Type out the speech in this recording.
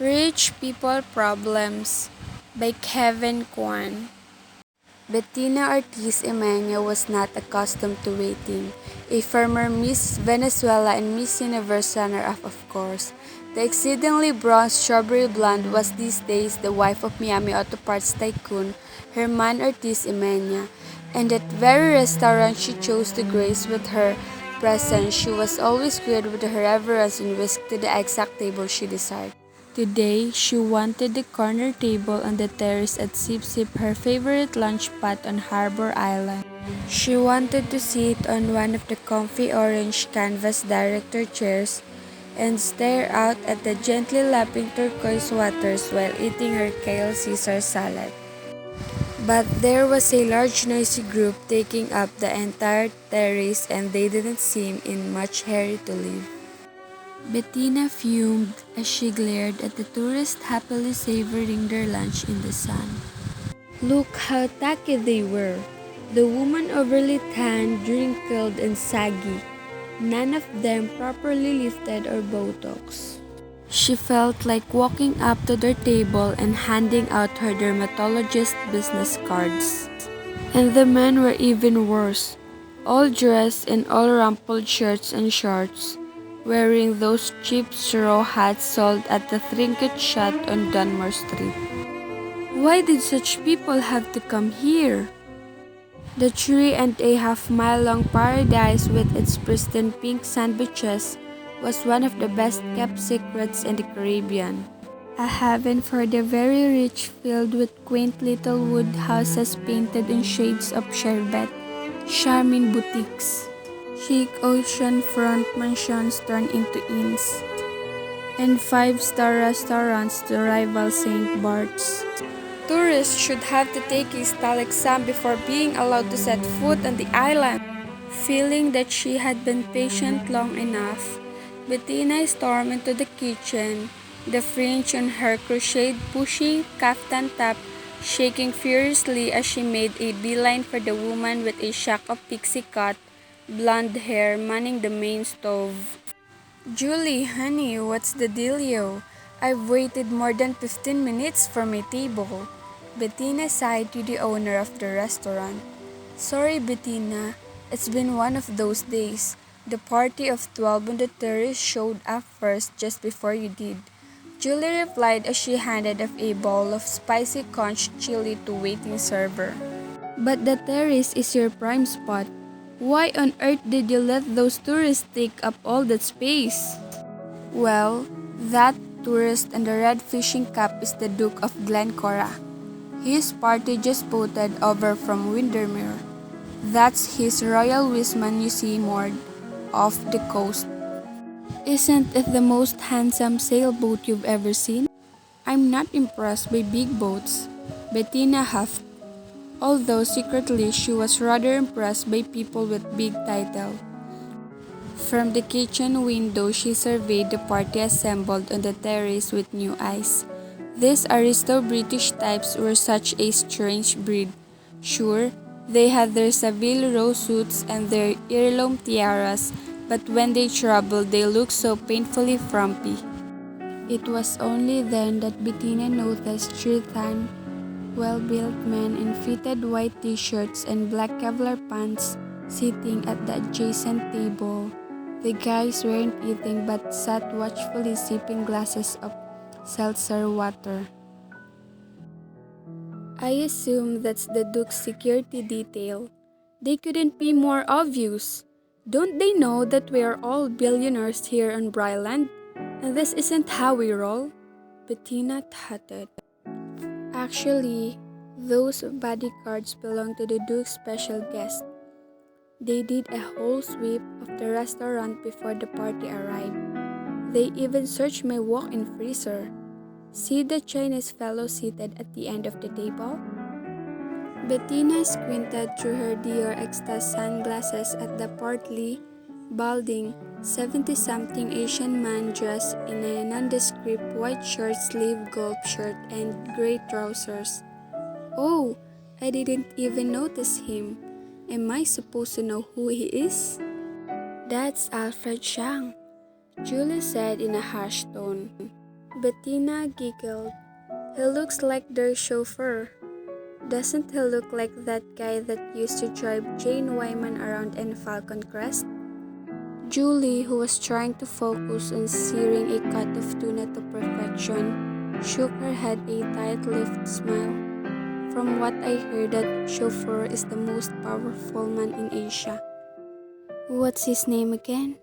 Rich People Problems by Kevin Kwan. Bettina Ortiz Emenya was not accustomed to waiting. A former Miss Venezuela and Miss Universe runner-up, of course. The exceedingly bronze strawberry blonde was these days the wife of Miami Auto Parts tycoon Herman Ortiz Emenya, and at very restaurant she chose to grace with her presence, she was always greeted with her reverence and whisked to the exact table she desired. Today, she wanted the corner table on the terrace at Sip Sip, her favorite lunch spot on Harbor Island. She wanted to sit on one of the comfy orange canvas director chairs and stare out at the gently lapping turquoise waters while eating her kale Caesar salad. But there was a large noisy group taking up the entire terrace and they didn't seem in much hurry to leave. Bettina fumed as she glared at the tourists happily savoring their lunch in the sun. Look how tacky they were. The woman overly tanned, wrinkled, and saggy. None of them properly lifted or botox. She felt like walking up to their table and handing out her dermatologist business cards. And the men were even worse, all dressed in all rumpled shirts and shorts, wearing those cheap straw hats sold at the trinket shop on Dunmore Street. Why did such people have to come here? The 3.5 mile long paradise with its pristine pink sandwiches was one of the best kept secrets in the Caribbean. A heaven for the very rich filled with quaint little wood houses painted in shades of sherbet, charming boutiques, chic oceanfront mansions turned into inns, and five-star restaurants to rival St. Bart's. Tourists should have to take a style exam before being allowed to set foot on the island. Feeling that she had been patient long enough, Bettina stormed into the kitchen, the fringe on her crocheted pushy kaftan top shaking furiously as she made a beeline for the woman with a shock of pixie cut, blonde hair manning the main stove. Julie, honey, what's the dealio? I've waited more than 15 minutes for my table. Bettina sighed to the owner of the restaurant. Sorry, Bettina. It's been one of those days. The party of 12 on the terrace showed up first just before you did. Julie replied as she handed off a bowl of spicy conch chili to waiting server. But the terrace is your prime spot. Why on earth did you let those tourists take up all that space? Well, that tourist in the red fishing cap is the Duke of Glencora. His party just boated over from Windermere. That's his Royal Wisman you see moored off the coast. Isn't it the most handsome sailboat you've ever seen? I'm not impressed by big boats, Bettina huffed, although secretly she was rather impressed by people with big title. From the kitchen window she surveyed the party assembled on the terrace with new eyes. These aristo-British types were such a strange breed. Sure, they had their Savile Row suits and their heirloom tiaras, but when they troubled they looked so painfully frumpy. It was only then that Bettina noticed three thin, well-built men in fitted white t-shirts and black Kevlar pants sitting at the adjacent table. The guys weren't eating but sat watchfully sipping glasses of seltzer water. I assume that's the Duke's security detail. They couldn't be more obvious. Don't they know that we are all billionaires here on Bryland? And this isn't how we roll? Bettina thought. Actually, those bodyguards belong to the Duke's special guest. They did a whole sweep of the restaurant before the party arrived. They even searched my walk-in freezer. See the Chinese fellow seated at the end of the table? Bettina squinted through her Dior Extas sunglasses at the portly, balding, 70-something Asian man dressed in a nondescript white short-sleeved golf shirt and gray trousers. Oh, I didn't even notice him. Am I supposed to know who he is? That's Alfred Chang, Julie said in a harsh tone. Bettina giggled. He looks like their chauffeur. Doesn't he look like that guy that used to drive Jane Wyman around in Falcon Crest? Julie, who was trying to focus on searing a cut of tuna to perfection, shook her head a tight-lipped smile. From what I heard, that chauffeur is the most powerful man in Asia. What's his name again?